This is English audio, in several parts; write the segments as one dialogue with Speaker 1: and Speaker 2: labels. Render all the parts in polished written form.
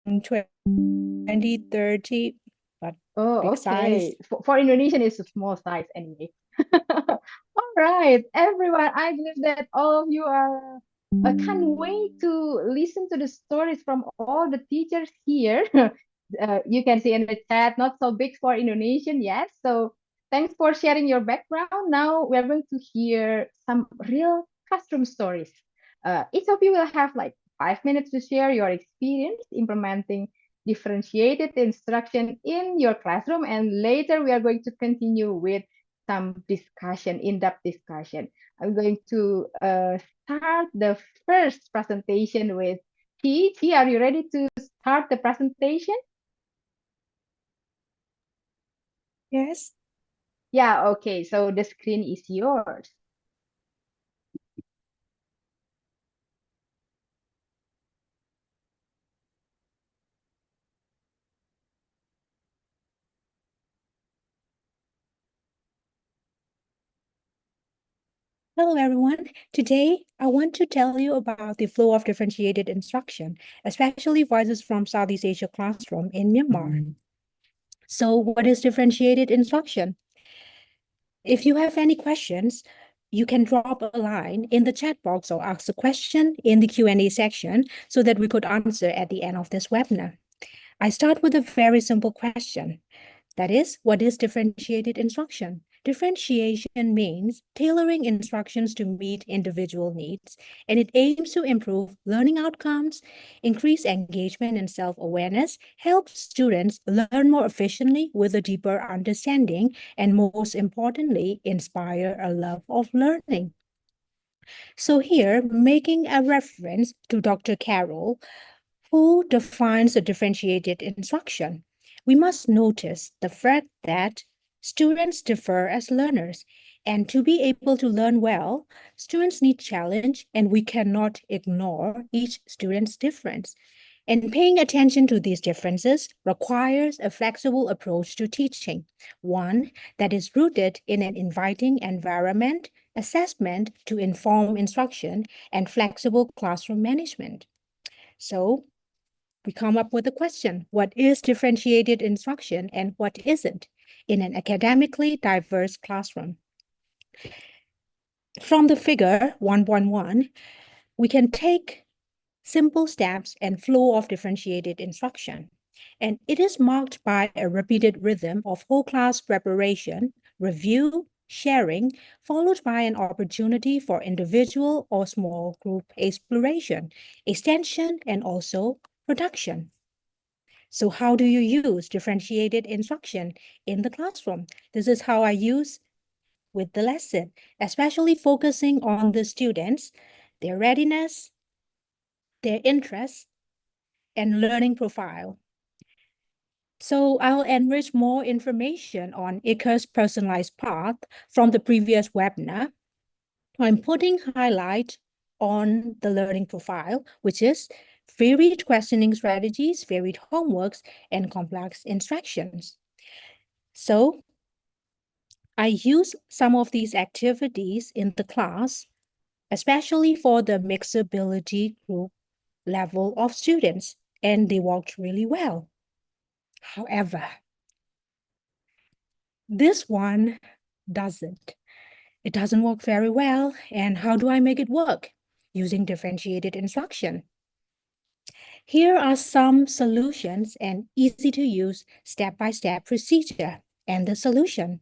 Speaker 1: 2030, but
Speaker 2: Oh,
Speaker 1: big size.
Speaker 2: okay. For Indonesian, it's a small size anyway. All right, everyone. I believe that all of you are can't wait to listen to the stories from all the teachers here. You can see in the chat, not so big for Indonesian yet. So thanks for sharing your background. Now we're going to hear some real classroom stories. Each of you will have like 5 minutes to share your experience implementing differentiated instruction in your classroom. And later we are going to continue with some discussion, in-depth discussion. I'm going to start the first presentation with T. T, are you ready to start the presentation?
Speaker 1: Yes.
Speaker 2: Yeah, okay. So the screen is yours.
Speaker 1: Hello, everyone. Today, I want to tell you about the flow of differentiated instruction, especially voices from Southeast Asia classroom in Myanmar. So, what is differentiated instruction? If you have any questions, you can drop a line in the chat box or ask a question in the Q&A section so that we could answer at the end of this webinar. I start with a very simple question. That is, what is differentiated instruction? Differentiation means tailoring instructions to meet individual needs, and it aims to improve learning outcomes, increase engagement and self-awareness, help students learn more efficiently with a deeper understanding, and most importantly, inspire a love of learning. So here, making a reference to Dr. Carroll, who defines a differentiated instruction, we must notice the fact that students differ as learners, and to be able to learn well, students need challenge, and we cannot ignore each student's difference. And paying attention to these differences requires a flexible approach to teaching, one that is rooted in an inviting environment, assessment to inform instruction, and flexible classroom management. So, we come up with a question. What is differentiated instruction and what isn't in an academically diverse classroom? From the figure 111, we can take simple steps and flow of differentiated instruction. And it is marked by a repeated rhythm of whole class preparation, review, sharing, followed by an opportunity for individual or small group exploration, extension, and also production. So how do you use differentiated instruction in the classroom? This is how I use with the lesson, especially focusing on the students, their readiness, their interests, and learning profile. So I'll enrich more information on ICA's personalized path from the previous webinar. I'm putting highlight on the learning profile, which is varied questioning strategies, varied homeworks, and complex instructions. So I use some of these activities in the class, especially for the mixability group level of students, and they worked really well. However, this one doesn't. It doesn't work very well. And how do I make it work? Using differentiated instruction. Here are some solutions and easy to use step-by-step procedure and the solution.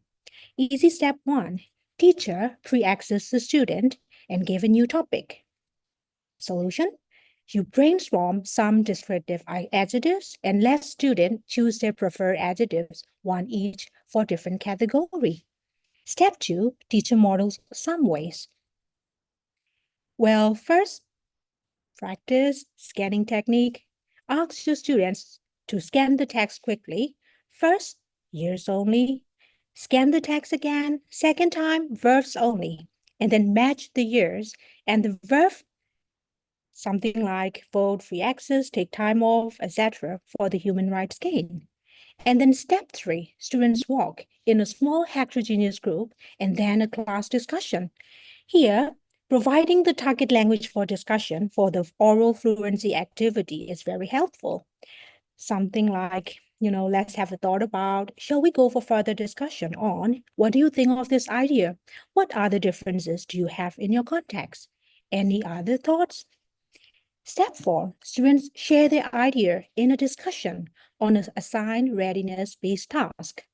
Speaker 1: Easy step 1, teacher pre-access the student and give a new topic. Solution, you brainstorm some descriptive adjectives and let students choose their preferred adjectives, one each for different category. Step 2, teacher models some ways. Well, first, practice scanning technique. Ask your students to scan the text quickly. First, years only. Scan the text again. Second time, verbs only. And then match the years and the verb, something like vote, free access, take time off, etc. for the human rights gain. And then step 3, students walk in a small heterogeneous group and then a class discussion. Here, providing the target language for discussion for the oral fluency activity is very helpful. something like, let's have a thought about, shall we go for further discussion on, what do you think of this idea? What other differences do you have in your context? Any other thoughts? Step 4, students share their idea in a discussion on an assigned readiness-based task.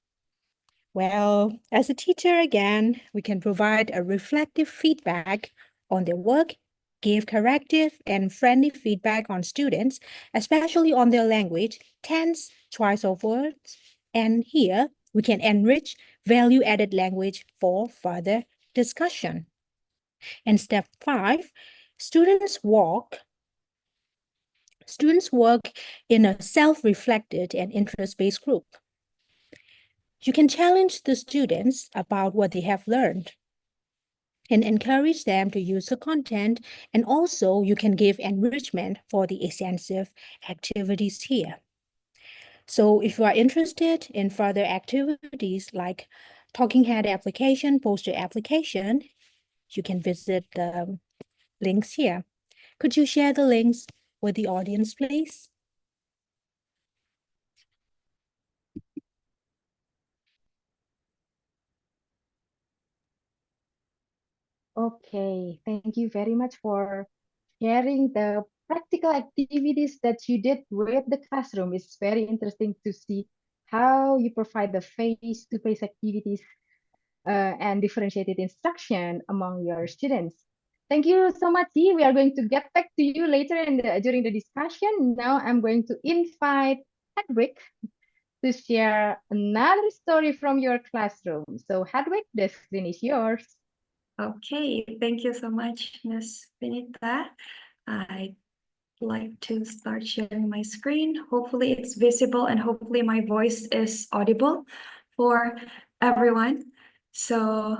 Speaker 1: Well, as a teacher, again, we can provide a reflective feedback on their work, give corrective and friendly feedback on students, especially on their language, tense, choice of words. And here, we can enrich value-added language for further discussion. And step 5, students work in a self-reflected and interest-based group. You can challenge the students about what they have learned and encourage them to use the content. And also you can give enrichment for the extensive activities here. So if you are interested in further activities like talking head application, poster application, you can visit the links here. Could you share the links with the audience, please?
Speaker 2: Okay, thank you very much for sharing the practical activities that you did with the classroom. It's very interesting to see how you provide the face-to-face activities and differentiated instruction among your students. Thank you so much, Yi. We are going to get back to you later during the discussion. Now I'm going to invite Hedwig to share another story from your classroom. So Hedwig, the screen is yours.
Speaker 3: Okay, thank you so much, Ms. Benita. I'd like to start sharing my screen. Hopefully it's visible and hopefully my voice is audible for everyone. So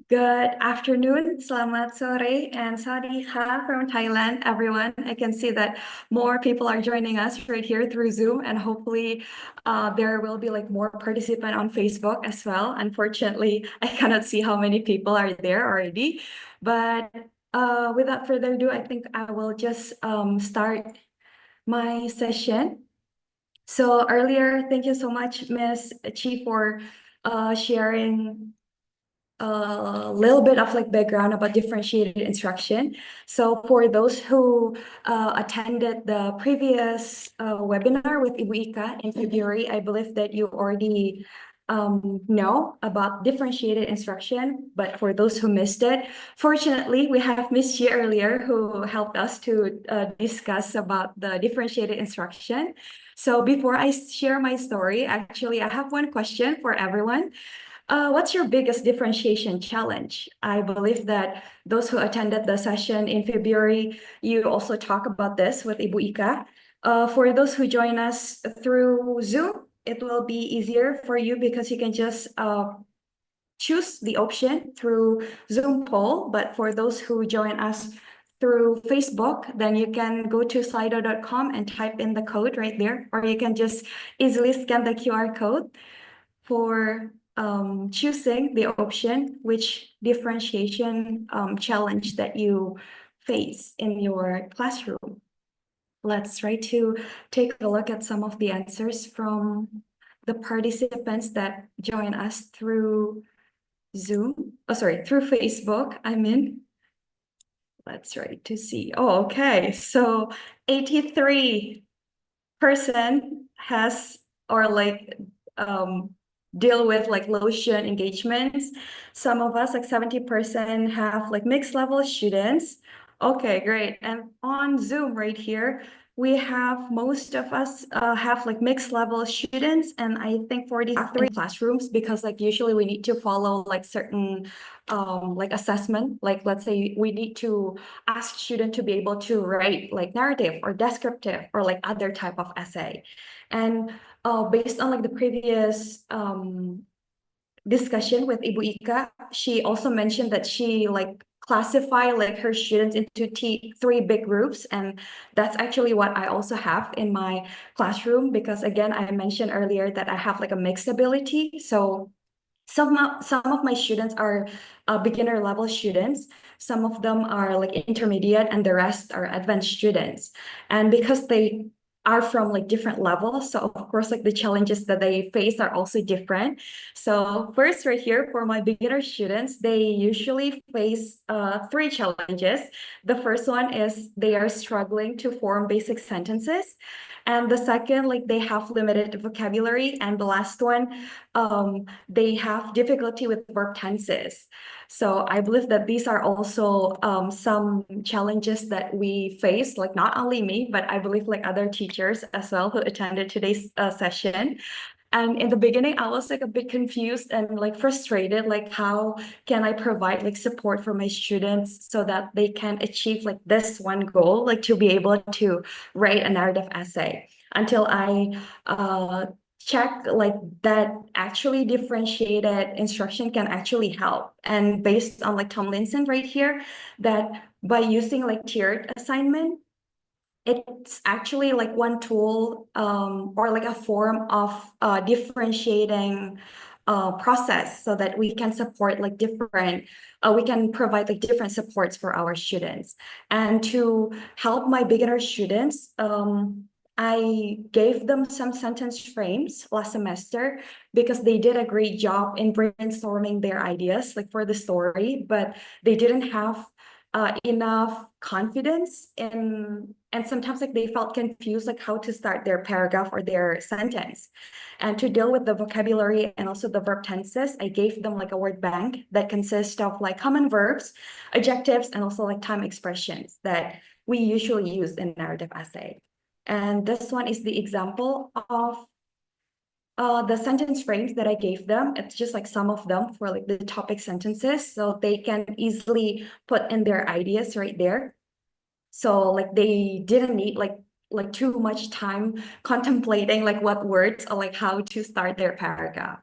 Speaker 3: good afternoon, selamat sore, and sawadee-kha from Thailand, everyone. I can see that more people are joining us right here through Zoom, and hopefully there will be like more participants on Facebook as well. Unfortunately, I cannot see how many people are there already, but without further ado, I think I will just start my session. So earlier, thank you so much, Ms. Chi, for sharing a little bit of like background about differentiated instruction. So for those who attended the previous webinar with Ibu Ika in February, I believe that you already know about differentiated instruction, but for those who missed it, fortunately, we have Miss Xie earlier who helped us to discuss about the differentiated instruction. So before I share my story, actually, I have one question for everyone. What's your biggest differentiation challenge? I believe that those who attended the session in February, you also talk about this with Ibu Ika. For those who join us through Zoom, it will be easier for you because you can just choose the option through Zoom poll. But for those who join us through Facebook, then you can go to slido.com and type in the code right there, or you can just easily scan the QR code for choosing the option which differentiation challenge that you face in your classroom. Let's try to take a look at some of the answers from the participants that join us through Zoom. Oh, sorry, through Facebook, I mean. Let's try to see. Oh, okay. So 83% has or like deal with like low student engagements. Some of us, like 70%, have like mixed level students. Okay, great. And on Zoom right here, we have most of us have like mixed level students, and I think 43 classrooms, because like usually we need to follow like certain like assessment. Like let's say we need to ask student to be able to write like narrative or descriptive or like other type of essay. And based on like the previous discussion with Ibu Ika, she also mentioned that she like classify like her students into three big groups, and that's actually what I also have in my classroom, because again, I mentioned earlier that I have like a mixed ability. So some of my students are beginner level students, some of them are like intermediate, and the rest are advanced students. And because they are from like different levels. So of course, like the challenges that they face are also different. So first right here for my beginner students, they usually face three challenges. The first one is they are struggling to form basic sentences. And the second, like they have limited vocabulary. And the last one, they have difficulty with verb tenses. So I believe that these are also some challenges that we face, like not only me, but I believe like other teachers as well who attended today's session. And in the beginning, I was like a bit confused and like frustrated, like how can I provide like support for my students so that they can achieve like this one goal, like to be able to write a narrative essay until I check like that actually differentiated instruction can actually help. And based on like Tomlinson right here, that by using like tiered assignment, it's actually like one tool or like a form of differentiating process so that we can support like different, we can provide like different supports for our students. And to help my beginner students, I gave them some sentence frames last semester because they did a great job in brainstorming their ideas like for the story, but they didn't have enough confidence in, and sometimes like they felt confused like how to start their paragraph or their sentence. And to deal with the vocabulary and also the verb tenses, I gave them like a word bank that consists of like common verbs, adjectives, and also like time expressions that we usually use in narrative essay. And this one is the example of the sentence frames that I gave them. It's just like some of them for like the topic sentences, so they can easily put in their ideas right there. So like they didn't need like too much time contemplating like what words or like how to start their paragraph.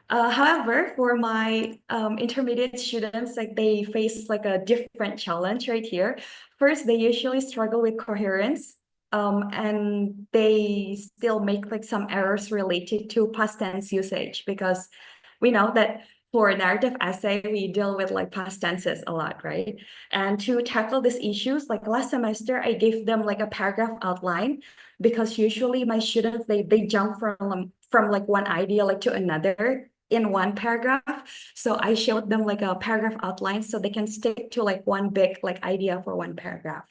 Speaker 3: However, for my intermediate students, like they face like a different challenge right here. First, they usually struggle with coherence, and they still make like some errors related to past tense usage because we know that for narrative essay, we deal with like past tenses a lot, right? And to tackle these issues, like last semester, I gave them like a paragraph outline because usually my students, they jump from like one idea like to another in one paragraph. So I showed them like a paragraph outline so they can stick to like one big like idea for one paragraph.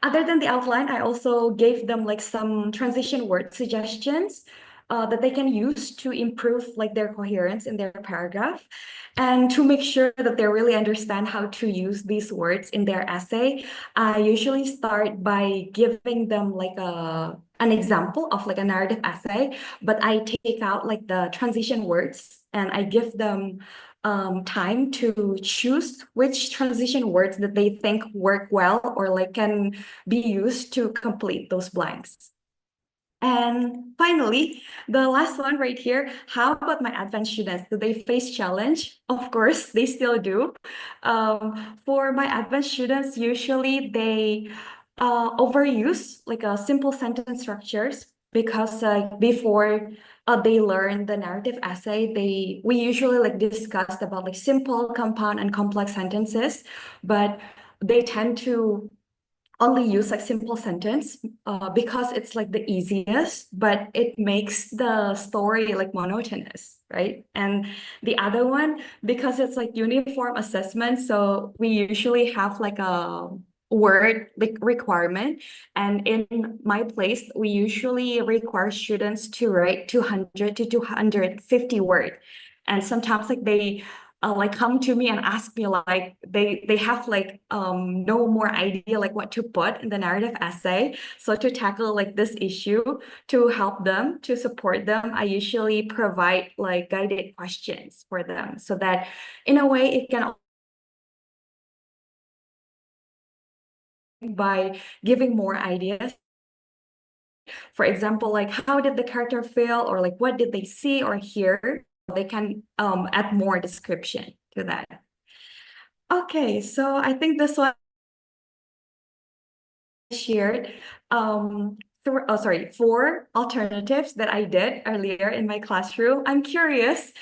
Speaker 3: Other than the outline, I also gave them like some transition word suggestions that they can use to improve like their coherence in their paragraph and to make sure that they really understand how to use these words in their essay. I usually start by giving them like an example of like a narrative essay, but I take out like the transition words and I give them time to choose which transition words that they think work well or like can be used to complete those blanks. And finally, the last one right here, how about my advanced students? Do they face challenge? Of course, they still do. For my advanced students, usually they overuse like a simple sentence structures because before they learn the narrative essay, we usually like discussed about like simple, compound, and complex sentences, but they tend to only use like simple sentence because it's like the easiest, but it makes the story like monotonous, right? And the other one, because it's like uniform assessment, so we usually have like a word like requirement. And in my place, we usually require students to write 200 to 250 word. And sometimes like they like come to me and ask me like they have like no more idea like what to put in the narrative essay. So to tackle like this issue, to help them, to support them, I usually provide like guided questions for them so that in a way it can by giving more ideas. For example, like how did the character feel or like what did they see or hear? They can add more description to that. Okay, so I think this one shared four alternatives that I did earlier in my classroom. I'm curious,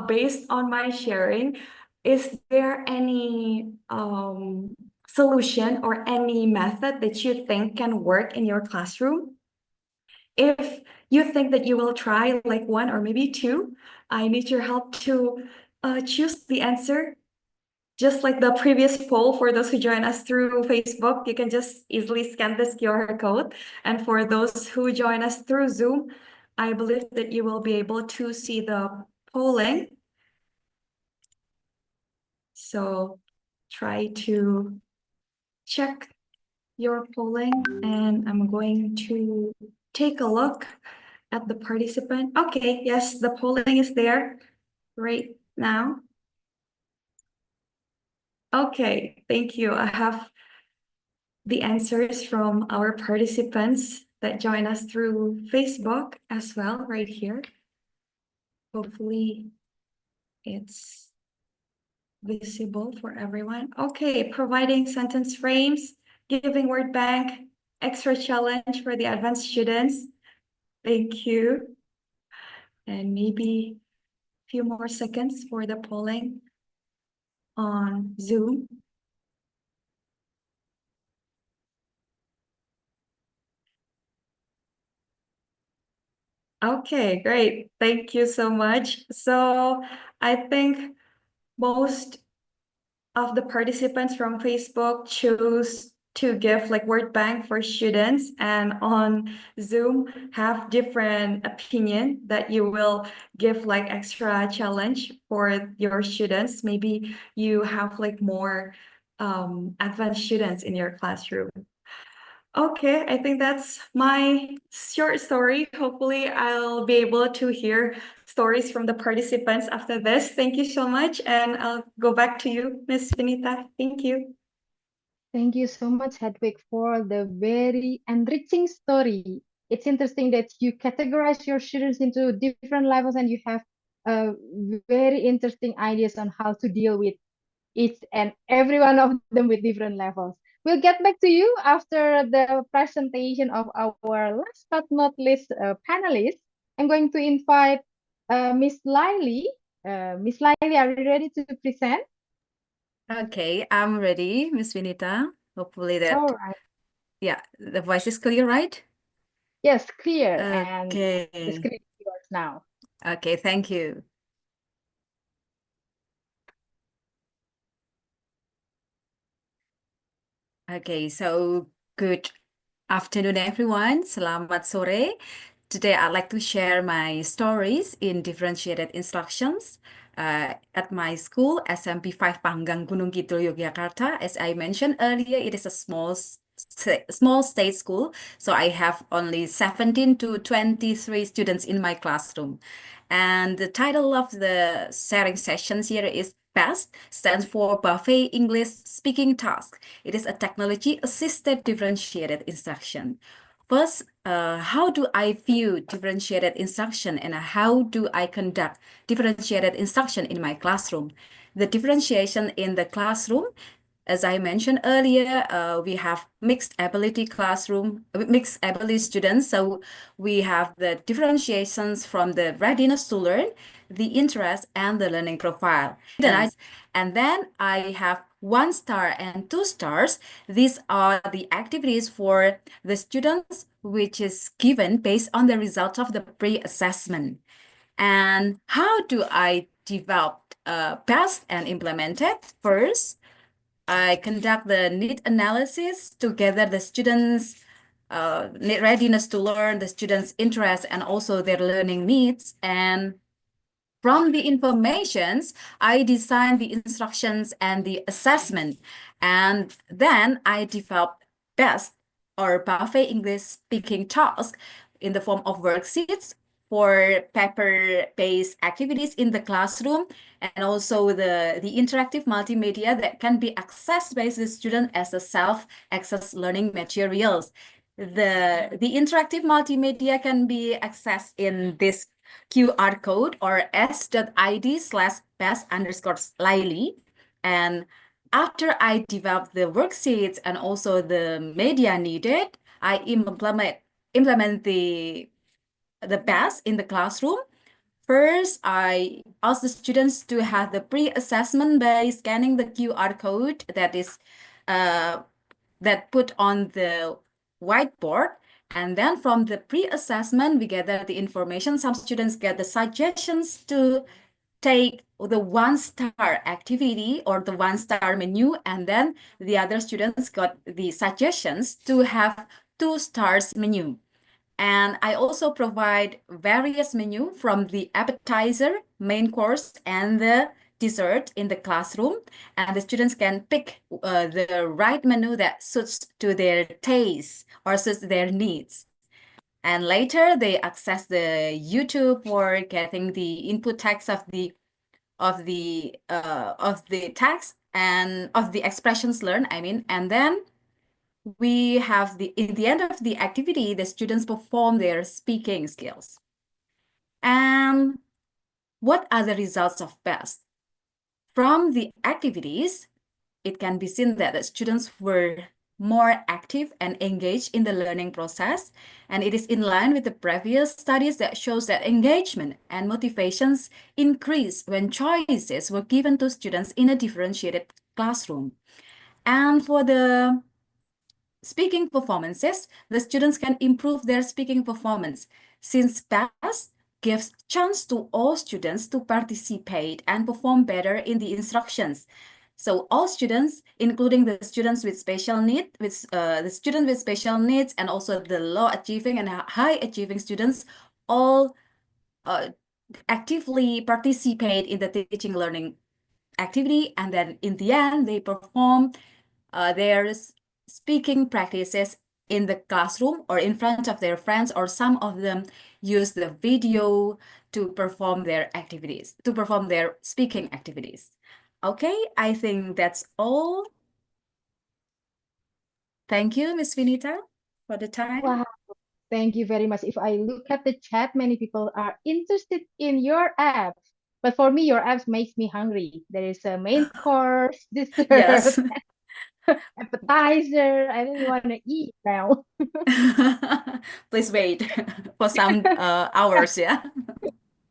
Speaker 3: based on my sharing, is there any solution or any method that you think can work in your classroom. If you think that you will try like one or maybe two, I need your help to choose the answer. Just like the previous poll, for those who join us through Facebook, you can just easily scan this QR code. And for those who join us through Zoom, I believe that you will be able to see the polling. So try to check your polling, and I'm going to take a look at the participant. Okay, yes, the polling is there right now. Okay, thank you. I have the answers from our participants that join us through Facebook as well, right here. Hopefully it's visible for everyone. Okay, providing sentence frames, giving word bank, extra challenge for the advanced students. Thank you. And maybe a few more seconds for the polling on Zoom. Okay, great. Thank you so much. So I think most of the participants from Facebook chose to give like word bank for students, and on Zoom have different opinion that you will give like extra challenge for your students. Maybe you have like more advanced students in your classroom. Okay, I think that's my short story. Hopefully, I'll be able to hear stories from the participants after this. Thank you so much, and I'll go back to you, Miss Vinita. Thank you.
Speaker 2: Thank you so much, Hedwig, for the very enriching story. It's interesting that you categorize your students into different levels and you have very interesting ideas on how to deal with each and every one of them with different levels. We'll get back to you after the presentation of our last but not least panelist. I'm going to invite Miss Lily. Miss Lily, are you ready to present?
Speaker 4: Okay, I'm ready, Miss Vinita. Hopefully
Speaker 2: All
Speaker 4: that,
Speaker 2: right.
Speaker 4: yeah, the voice is clear, right?
Speaker 2: Yes, clear. And the
Speaker 4: Okay.
Speaker 2: screen is yours now.
Speaker 4: Okay, thank you. Okay, so good afternoon, everyone. Selamat sore. Today, I'd like to share my stories in differentiated instructions at my school, SMP 5 Panggang Gunung Kidul, Yogyakarta. As I mentioned earlier, it is a small state school, so I have only 17 to 23 students in my classroom. And the title of the sharing sessions here is BEST, stands for Buffet English Speaking Task. It is a technology-assisted differentiated instruction. First, how do I view differentiated instruction and how do I conduct differentiated instruction in my classroom? The differentiation in the classroom, as I mentioned earlier, we have mixed ability students. So we have the differentiations from the readiness to learn, the interest, and the learning profile. And then I have 1 star and 2 stars. These are the activities for the students, which is given based on the result of the pre-assessment. And how do I develop best and implement it? First, I conduct the need analysis to gather the students' need readiness to learn, the students' interest, and also their learning needs. And from the informations, I design the instructions and the assessment. And then I develop BEST or Buffet English Speaking Task in the form of worksheets for paper-based activities in the classroom, and also the interactive multimedia that can be accessed by the student as a self-access learning materials. The interactive multimedia can be accessed in this QR code or s.id/best_Lily. And after I develop the worksheets and also the media needed, I implement the best in the classroom. First, I ask the students to have the pre-assessment by scanning the QR code that is uh, that put on the whiteboard. And then from the pre-assessment, we gather the information. Some students get the suggestions to take the one-star activity or the one-star menu, and then the other students got the suggestions to have two stars menu. And I also provide various menu from the appetizer, main course, and the dessert in the classroom. And the students can pick the right menu that suits to their taste or suits their needs. And later they access the YouTube for getting the input text of the text and of the expressions learned, I mean, and then we have in the end of the activity, the students perform their speaking skills. And what are the results of BEST? From the activities, it can be seen that the students were more active and engaged in the learning process, and it is in line with the previous studies that shows that engagement and motivations increase when choices were given to students in a differentiated classroom. And for the speaking performances, the students can improve their speaking performance since BEST gives chance to all students to participate and perform better in the instructions. So all students, including the students with special need, the student with special needs, and also the low achieving and high achieving students, all actively participate in the teaching learning activity, and then in the end they perform their speaking practices in the classroom or in front of their friends, or some of them use the video to perform their activities, to perform their speaking activities. Okay, I think that's all. Thank you, Miss Vinita, for the time.
Speaker 2: Wow, thank you very much. If I look at the chat, many people are interested in your app. But for me, your app makes me hungry. There is a main course, dessert,
Speaker 4: Yes.
Speaker 2: appetizer. I really want to eat now.
Speaker 4: Please wait for some hours, yeah.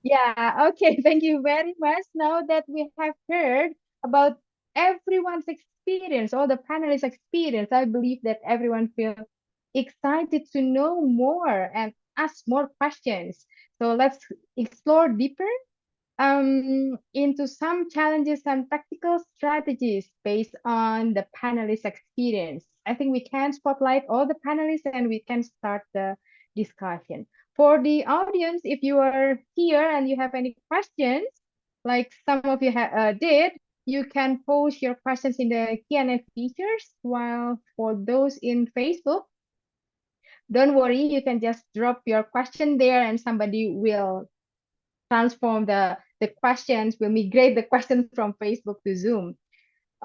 Speaker 2: Yeah, okay. Thank you very much. Now that we have heard about everyone's experience, all the panelists' experience, I believe that everyone feels excited to know more and ask more questions. So let's explore deeper into some challenges and practical strategies based on the panelists' experience. I think we can spotlight all the panelists and we can start the discussion. For the audience, if you are here and you have any questions, like some of you did, you can post your questions in the Q&A features, while for those in Facebook, don't worry, you can just drop your question there and somebody will transform the questions, will migrate the questions from Facebook to Zoom.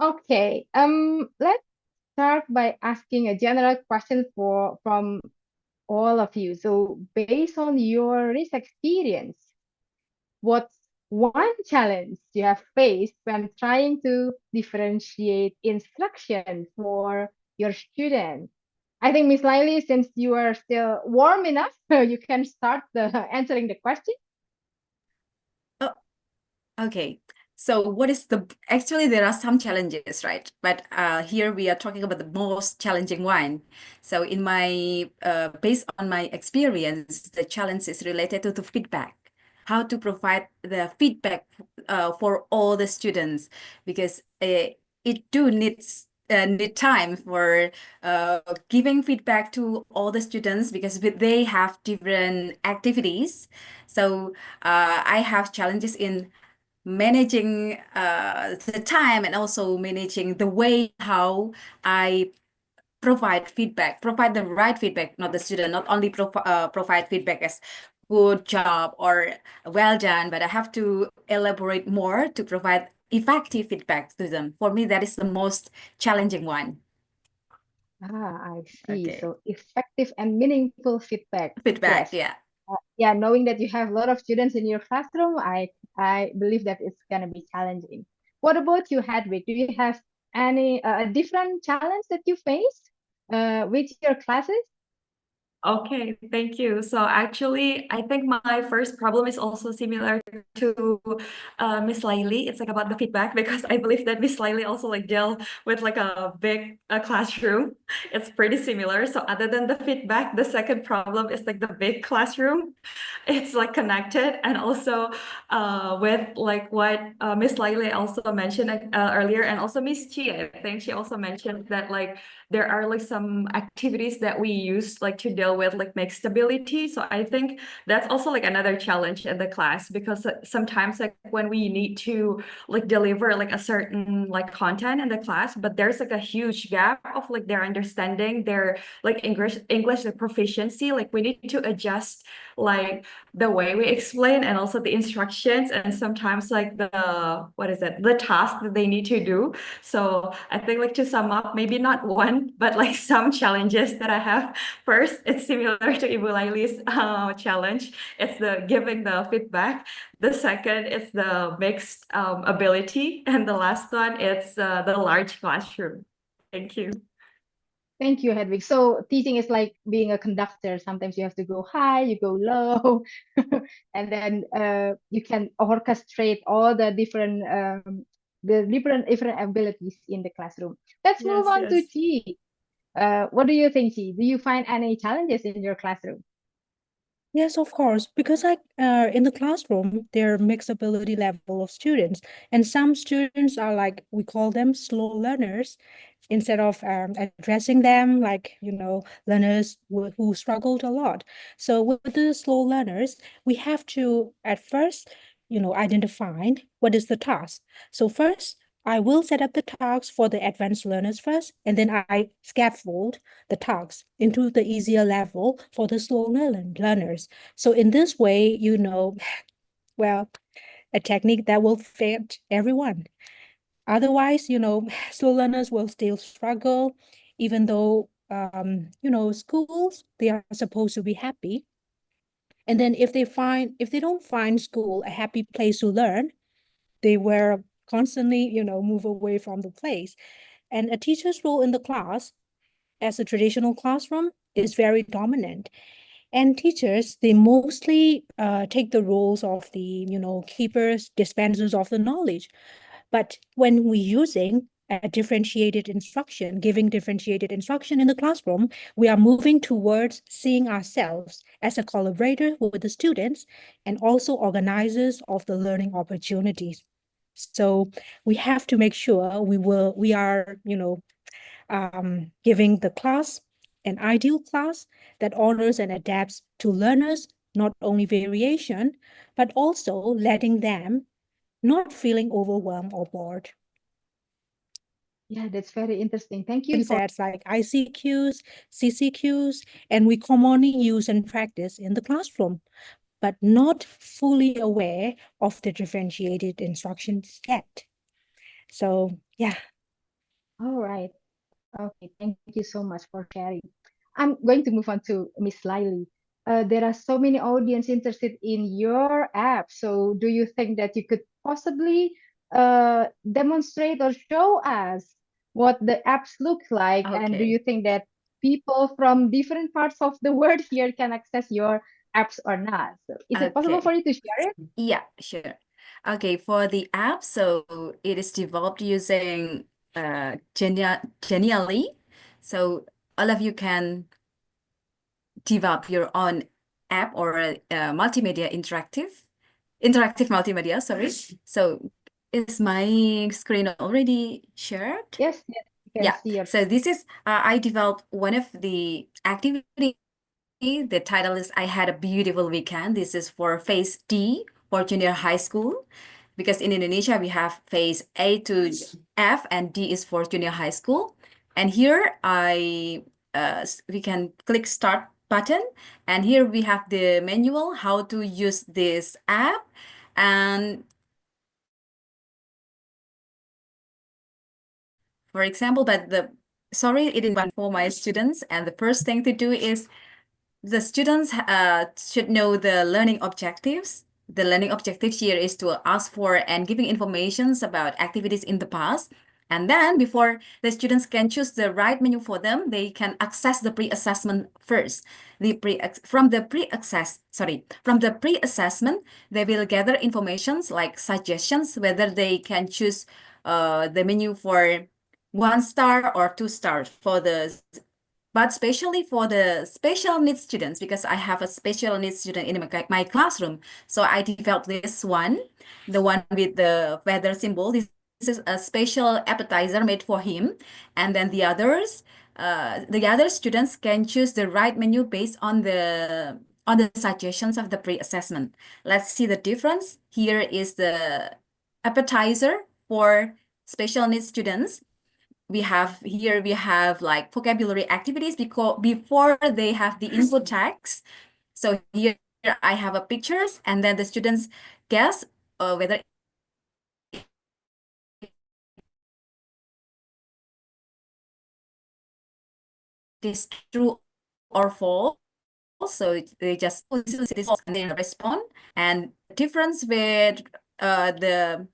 Speaker 2: Okay, let's start by asking a general question from all of you. So based on your risk experience, what's one challenge you have faced when trying to differentiate instruction for your students? I think Miss Laili, since you are still warm enough, you can start answering the question.
Speaker 4: Oh, okay. So actually there are some challenges, right? But here we are talking about the most challenging one. So based on my experience, the challenge is related to the feedback. How to provide the feedback for all the students, because it do need time for giving feedback to all the students, because they have different activities. So I have challenges in managing the time and also managing the way how I provide the right feedback, not the student, not only provide feedback as good job or well done, but I have to elaborate more to provide effective feedback to them. For me, that is the most challenging one.
Speaker 2: I see.
Speaker 4: Okay.
Speaker 2: So effective and meaningful feedback.
Speaker 4: Feedback,
Speaker 2: Yes.
Speaker 4: yeah.
Speaker 2: Yeah, knowing that you have a lot of students in your classroom, I believe that it's gonna be challenging. What about you, Hedwig? Do you have any different challenge that you faced with your classes?
Speaker 3: Okay, thank you. So actually, I think my first problem is also similar to Miss Laili. It's like about the feedback because I believe that Miss Laili also like deal with like a big classroom. It's pretty similar. So other than the feedback, the second problem is like the big classroom. It's like connected, and also with like what Miss Laili also mentioned earlier, and also Miss Chi, I think she also mentioned that like there are like some activities that we use like to deal with like mixed stability. So I think that's also like another challenge in the class because sometimes like when we need to like deliver like a certain like content in the class, but there's like a huge gap of like their understanding, their like English like proficiency, like we need to adjust like the way we explain and also the instructions, and sometimes like the task that they need to do. So I think like to sum up, maybe not one, but like some challenges that I have. First, it's similar to Ibu Laili's challenge. It's the giving the feedback. The second is the mixed ability. And the last one, it's the large classroom. Thank you.
Speaker 2: Thank you, Hedwig. So teaching is like being a conductor. Sometimes you have to go high, you go low, and then you can orchestrate all the different abilities in the classroom. Let's move
Speaker 3: Yes,
Speaker 2: on to
Speaker 3: yes.
Speaker 2: Chi. What do you think, Chi? Do you find any challenges in your classroom?
Speaker 1: Yes, of course, because in the classroom, there are mixed ability level of students, and some students are like we call them slow learners, instead of addressing them like learners who struggled a lot. So with the slow learners, we have to at first identify what is the task. So first, I will set up the tasks for the advanced learners first, and then I scaffold the tasks into the easier level for the slow learners. So in this way, well, a technique that will fit everyone. Otherwise, slow learners will still struggle, even though, schools, they are supposed to be happy. And then if they don't find school a happy place to learn, they will constantly, move away from the place. And a teacher's role in the class, as a traditional classroom, is very dominant. And teachers, they mostly take the roles of the, keepers, dispensers of the knowledge. But when we're using a differentiated instruction, giving differentiated instruction in the classroom, we are moving towards seeing ourselves as a collaborator with the students and also organizers of the learning opportunities. So we have to make sure we are, giving the class an ideal class that honors and adapts to learners, not only variation, but also letting them not feeling overwhelmed or bored.
Speaker 2: Yeah, that's very interesting. Thank you for
Speaker 1: Sets like ICQs, CCQs, and we commonly use and practice in the classroom, but not fully aware of the differentiated instructions yet. So yeah.
Speaker 2: All right. Okay, thank you so much for sharing. I'm going to move on to Miss Lily. There are so many audience interested in your app. So do you think that you could possibly demonstrate or show us what the apps look like? And do
Speaker 4: Okay.
Speaker 2: you think that people from different parts of the world here can access your apps or not? So is it possible for
Speaker 4: Okay.
Speaker 2: you to share it?
Speaker 4: Yeah, sure. Okay, for the app, so it is developed using Genially. So all of you can develop your own app or multimedia interactive multimedia, sorry. So is my screen already shared?
Speaker 2: Yes, yes, you can
Speaker 4: Yeah,
Speaker 2: see your
Speaker 4: so this is, I developed one of the activity. The title is I Had a Beautiful Weekend. This is for phase D for junior high school, because in Indonesia we have phase A to F and D is for junior high school. And here we can click start button, and here we have the manual how to use this app. And for example, but sorry, it didn't want for my students. And the first thing to do is the students should know the learning objectives. The learning objectives here is to ask for and giving informations about activities in the past. And then before the students can choose the right menu for them, they can access the pre-assessment first. From the pre-assessment, they will gather informations like suggestions whether they can choose the menu for 1 star or 2 stars but especially for the special needs students, because I have a special needs student in my classroom. So I developed this one, the one with the feather symbol. This is a special appetizer made for him. And then the other students can choose the right menu based on the suggestions of the pre-assessment. Let's see the difference. Here is the appetizer for special needs students. We have like vocabulary activities because before they have the input text. So here I have a pictures, and then the students guess whether it is true or false. So they just this and then respond. And the difference with the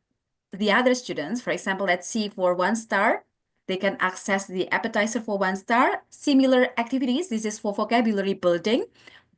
Speaker 4: other students, for example, let's see for 1 star, they can access the appetizer for 1 star. Similar activities, this is for vocabulary building,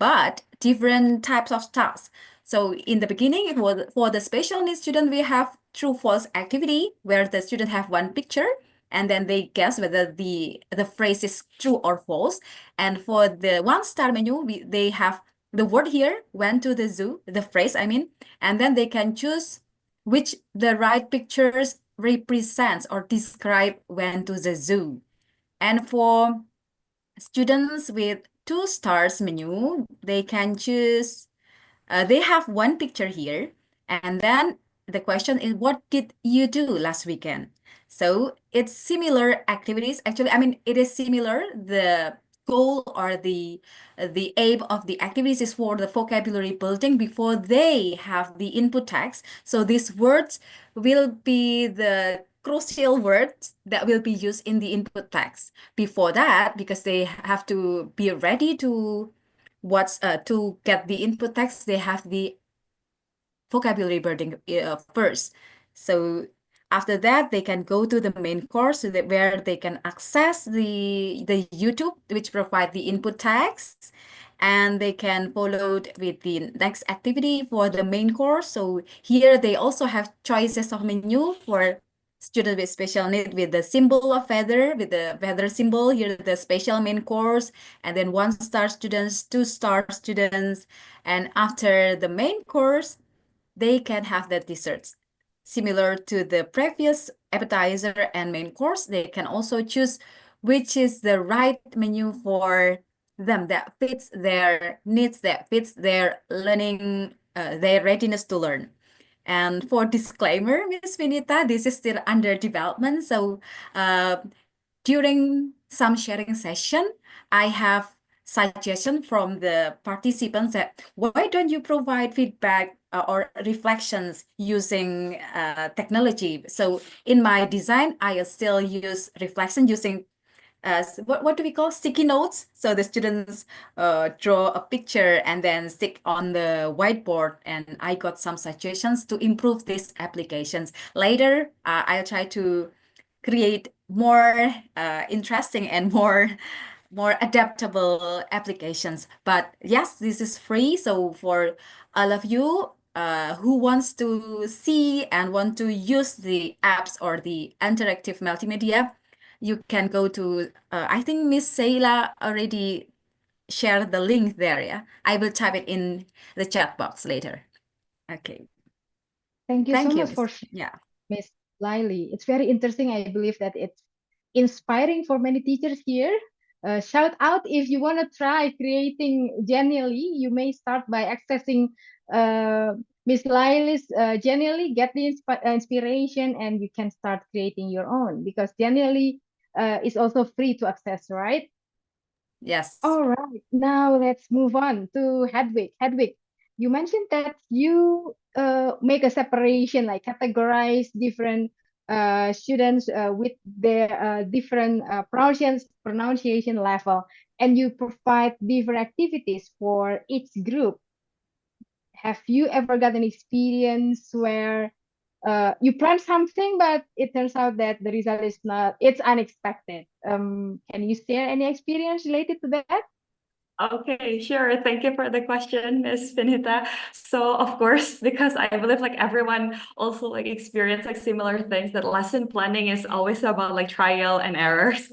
Speaker 4: but different types of tasks. So in the beginning, it was for the special needs student, we have true false activity where the student have one picture and then they guess whether the phrase is true or false. And for the 1 star menu, they have the word here, went to the zoo, the phrase, I mean, and then they can choose which the right pictures represents or describe when to the zoo. And for students with 2 stars menu, they can choose, they have one picture here. And then the question is, what did you do last weekend? So it's similar activities. Actually, I mean, it is similar. The goal or the aim of the activities is for the vocabulary building before they have the input text. So these words will be the crucial words that will be used in the input text. Before that, because they have to be ready to to get the input text, they have the vocabulary building first. So after that, they can go to the main course where they can access the YouTube, which provide the input text, and they can follow with the next activity for the main course. So here they also have choices of menu for students with special need with the symbol of feather, with the feather symbol, here the special main course, and then 1 star students, 2 star students. And after the main course, they can have the desserts. Similar to the previous appetizer and main course, they can also choose which is the right menu for them that fits their needs, that fits their learning, their readiness to learn. And for disclaimer, Miss Vinita, this is still under development. So during some sharing session, I have suggestion from the participants that why don't you provide feedback or reflections using technology? So in my design, I still use reflection using what do we call sticky notes? So the students draw a picture and then stick on the whiteboard, and I got some suggestions to improve these applications. Later, I'll try to create more interesting and more adaptable applications. But yes, this is free. So for all of you who wants to see and want to use the apps or the interactive multimedia, you can go to, I think Miss Seila already shared the link there, yeah? I will type it in the chat box later. Okay.
Speaker 2: Thank you
Speaker 4: Thank
Speaker 2: so
Speaker 4: you,
Speaker 2: much for
Speaker 4: yeah.
Speaker 2: Miss Lily. It's very interesting. I believe that it's inspiring for many teachers here. Shout out if you want to try creating Genially. You may start by accessing Miss Lily's Genially, get the inspiration, and you can start creating your own because Genially is also free to access, right?
Speaker 4: Yes.
Speaker 2: All right, now let's move on to Hedwig. Hedwig, you mentioned that you make a separation, like categorize different students with their different pronunciation level, and you provide different activities for each group. Have you ever got an experience where you plan something, but it turns out that the result is not, it's unexpected. Can you share any experience related to that?
Speaker 3: Okay, sure. Thank you for the question, Miss Finita. So, of course, because I believe like everyone also like experience like similar things, that lesson planning is always about like trial and errors.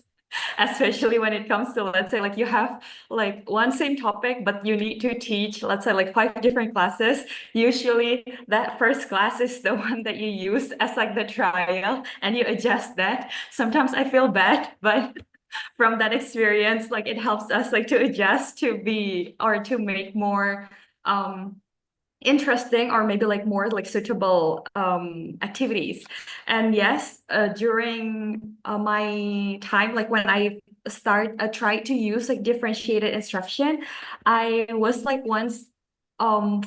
Speaker 3: Especially when it comes to, let's say, like you have like one same topic, but you need to teach, let's say, like 5 different classes. Usually that first class is the one that you use as like the trial and you adjust that. Sometimes I feel bad, but from that experience, like it helps us like to adjust to be or to make more interesting or maybe like more like suitable activities. And yes, during my time, like when I tried to use like differentiated instruction, I was like once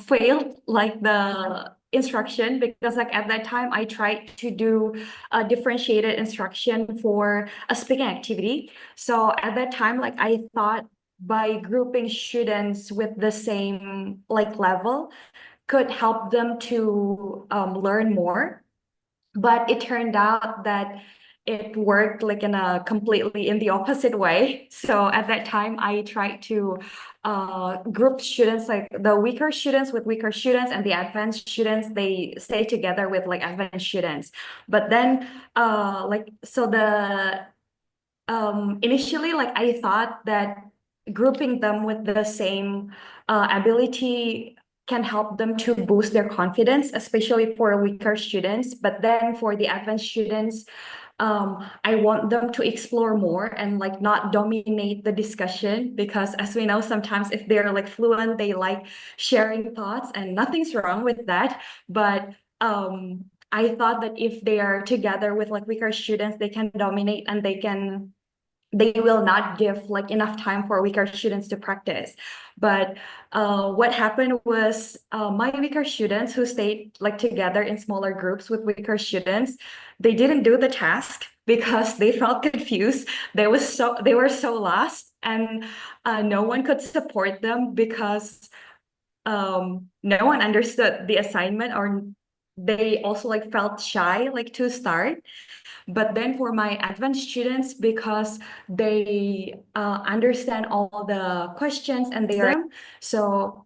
Speaker 3: failed like the instruction, because like at that time I tried to do a differentiated instruction for a speaking activity. So at that time, like I thought by grouping students with the same like level could help them to learn more. But it turned out that it worked like in a completely in the opposite way. So at that time, I tried to group students, like the weaker students with weaker students, and the advanced students, they stay together with like advanced students. But then like so the initially, like I thought that grouping them with the same ability can help them to boost their confidence, especially for weaker students. But then for the advanced students, I want them to explore more and like not dominate the discussion, because as we know, sometimes if they're like fluent, they like sharing thoughts, and nothing's wrong with that. But I thought that if they are together with like weaker students, they can dominate and they will not give like enough time for weaker students to practice. But what happened was my weaker students who stayed like together in smaller groups with weaker students, they didn't do the task because they felt confused. They were so lost, and no one could support them because no one understood the assignment, or they also like felt shy like to start. But then for my advanced students, because they understand all the questions and they are them, so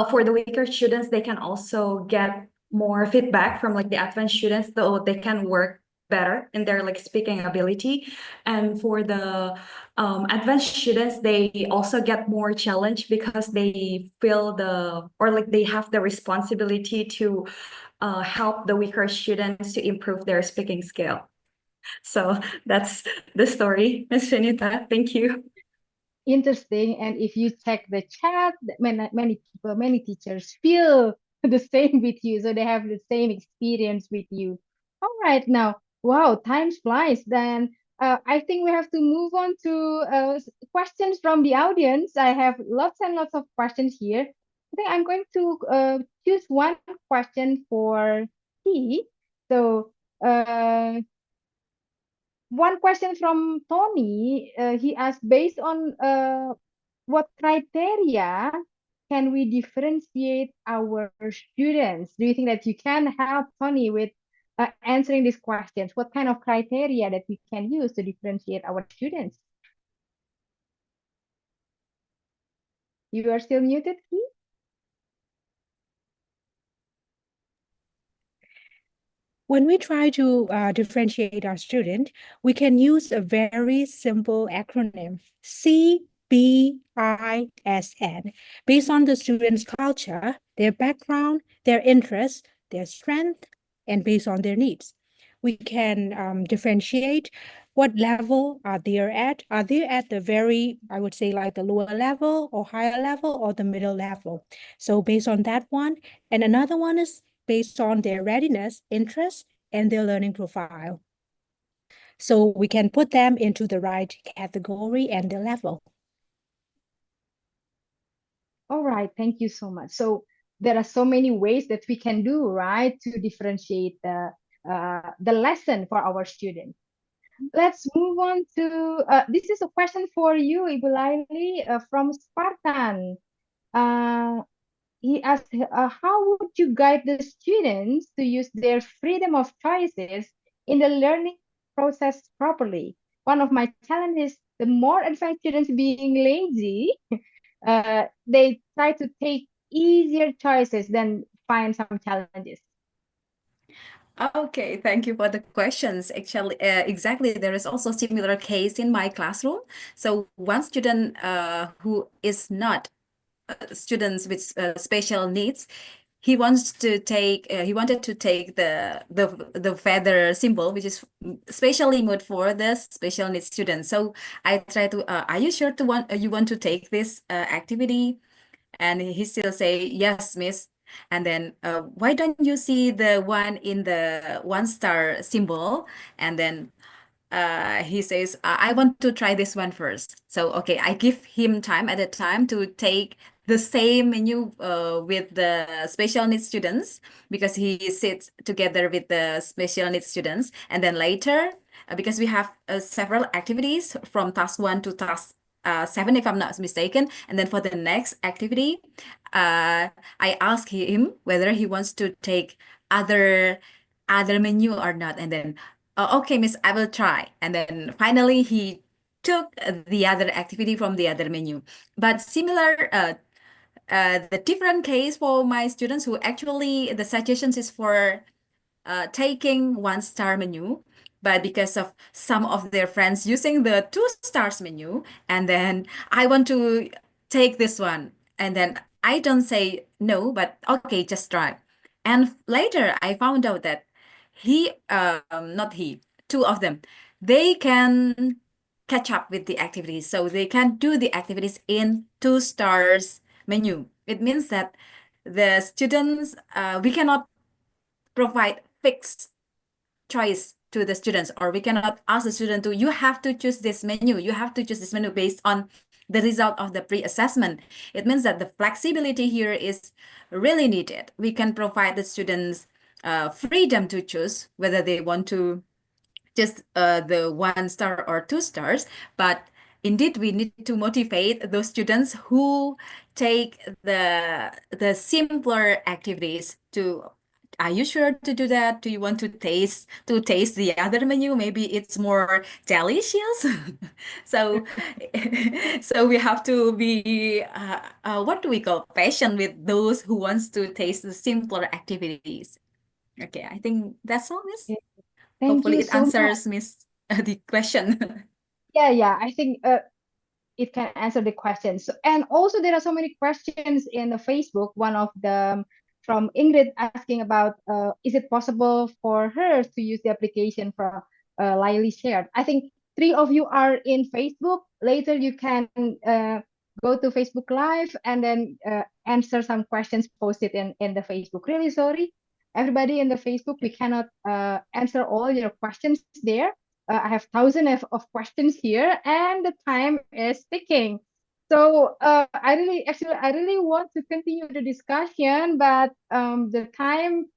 Speaker 3: for the weaker students, they can also get more feedback from like the advanced students, though they can work better in their like speaking ability. And for the advanced students, they also get more challenge because they feel or like they have the responsibility to help the weaker students to improve their speaking skill. So that's the story, Miss Finita. Thank you.
Speaker 2: Interesting. And if you check the chat, many people, many teachers feel the same with you. So they have the same experience with you. All right, now, wow, time flies. Then I think we have to move on to questions from the audience. I have lots and lots of questions here. I think I'm going to choose one question for T. So one question from Tony. He asked, based on what criteria can we differentiate our students? Do you think that you can help Tony with answering these questions? What kind of criteria that we can use to differentiate our students? You are still muted, Ki?
Speaker 1: When we try to differentiate our student, we can use a very simple acronym, CBISN, based on the student's culture, their background, their interests, their strength, and based on their needs. We can differentiate what level are they at. Are they at the very, I would say, like the lower level or higher level or the middle level? So based on that one, and another one is based on their readiness, interest, and their learning profile. So we can put them into the right category and the level.
Speaker 2: All right, thank you so much. So there are so many ways that we can do, right, to differentiate the lesson for our students. Let's move on to, this is a question for you, Ibu Laili, from Spartan. Uh, he asked, how would you guide the students to use their freedom of choices in the learning process properly? One of my challenges, the more advanced students being lazy, they try to take easier choices than find some challenges.
Speaker 4: Okay, thank you for the questions. Actually, exactly, there is also similar case in my classroom. So one student who is not students with special needs, he wanted to take the feather symbol, which is specially made for the special needs students. So I try to, are you sure to you want to take this activity? And he still say, yes, miss. And then, why don't you see the one in the one star symbol? And then he says, I want to try this one first. So, okay, I give him time at a time to take the same menu with the special needs students, because he sits together with the special needs students. And then later, because we have several activities from task 1 to task 7, if I'm not mistaken. And then for the next activity, I ask him whether he wants to take other menu or not. And then, okay, miss, I will try. And then finally, he took the other activity from the other menu. But similar, the different case for my students who actually the suggestions is for taking one star menu, but because of some of their friends using the two stars menu, and then I want to take this one, and then I don't say no, but okay, just try. And later I found out that not he, two of them, they can catch up with the activities, so they can do the activities in two stars menu. It means that the students, we cannot provide fixed choice to the students, or we cannot ask the student to, you have to choose this menu, you have to choose this menu based on the result of the pre-assessment. It means that the flexibility here is really needed. We can provide the students freedom to choose whether they want to just the one star or two stars, but indeed we need to motivate those students who take the simpler activities to, are you sure to do that? Do you want to taste the other menu? Maybe it's more delicious. So so we have to be what do we call, patient with those who wants to taste the simpler activities. Okay, I think that's all, miss.
Speaker 2: Okay, thank
Speaker 4: Hopefully
Speaker 2: you
Speaker 4: it
Speaker 2: so much.
Speaker 4: answers Miss the question.
Speaker 2: Yeah, I think it can answer the questions. And also there are so many questions in the Facebook. One of them from Ingrid asking about is it possible for her to use the application from Laili shared. I think three of you are in Facebook. Later you can go to Facebook Live and then answer some questions posted in the Facebook. Really sorry, everybody in the Facebook, we cannot answer all your questions there. I have thousands of questions here, and the time is ticking. So I really want to continue the discussion, but the time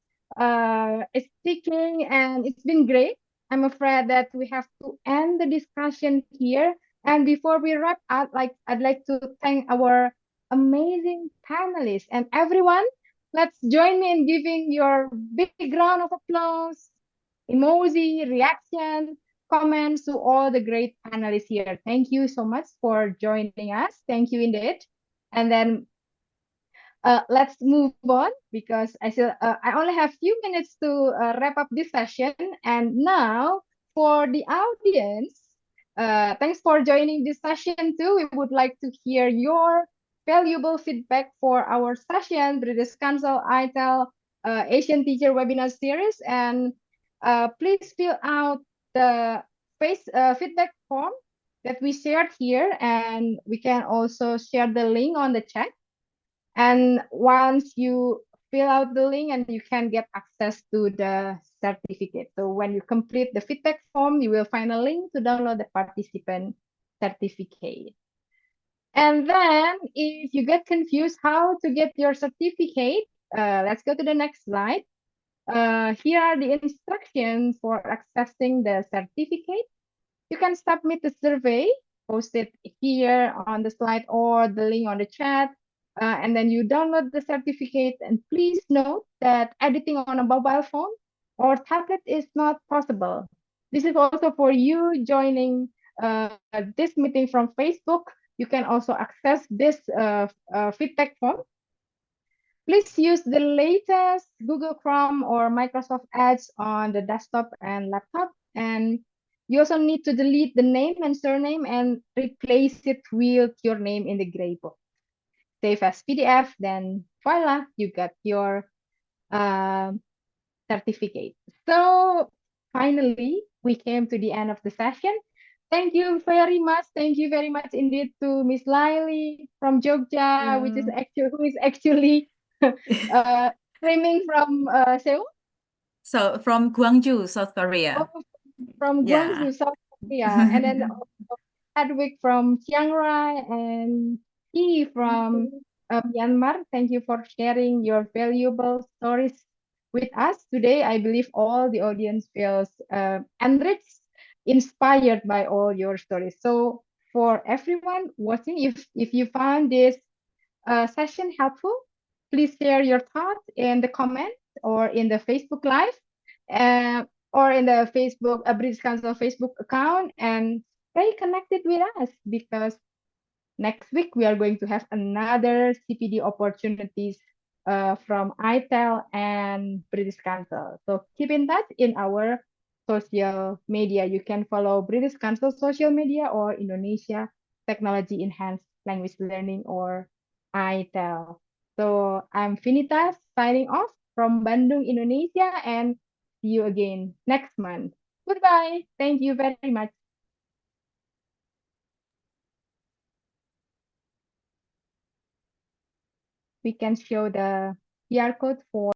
Speaker 2: is ticking, and it's been great. I'm afraid that we have to end the discussion here. And before we wrap up, I'd like to thank our amazing panelists and everyone. Let's join me in giving your big round of applause, emoji, reaction, comments to all the great panelists here. Thank you so much for joining us. Thank you indeed. And then let's move on because I only have few minutes to wrap up this session. And now for the audience, thanks for joining this session too. We would like to hear your valuable feedback for our session, British Council ITEL Asian Teacher Webinar Series. And please fill out the feedback form that we shared here, and we can also share the link on the chat. And once you fill out the link, and you can get access to the certificate. So when you complete the feedback form, you will find a link to download the participant certificate. And then if you get confused how to get your certificate, let's go to the next slide. Here are the instructions for accessing the certificate. You can submit the survey posted here on the slide or the link on the chat. and then you download the certificate. And please note that editing on a mobile phone or tablet is not possible. This is also for you joining this meeting from Facebook. You can also access this feedback form. Please use the latest Google Chrome or Microsoft Edge on the desktop and laptop. And you also need to delete the name and surname and replace it with your name in the gray box. Save as PDF, then voila, you got your um certificate. So finally, we came to the end of the session. Thank you very much. Thank you very much indeed to Miss Lily from Jogja, which is
Speaker 4: Yeah.
Speaker 2: actually who is actually uh, streaming from Seoul.
Speaker 4: So from Gwangju, South Korea.
Speaker 2: Oh, from
Speaker 4: Yeah.
Speaker 2: Gwangju, South Korea, and then Hedwig from Chiang Rai and he from Myanmar. Thank you for sharing your valuable stories with us today. I believe all the audience feels enriched, inspired by all your stories. So for everyone watching, if you found this session helpful, please share your thoughts in the comments or in the Facebook Live or in the Facebook British Council Facebook account and stay connected with us because next week we are going to have another CPD opportunities from ITEL and British Council. So keep in touch in our social media. You can follow British Council social media or Indonesia Technology Enhanced Language Learning or ITEL. So I'm Finita signing off from Bandung, Indonesia, and see you again next month. Goodbye. Thank you very much. We can show the QR code for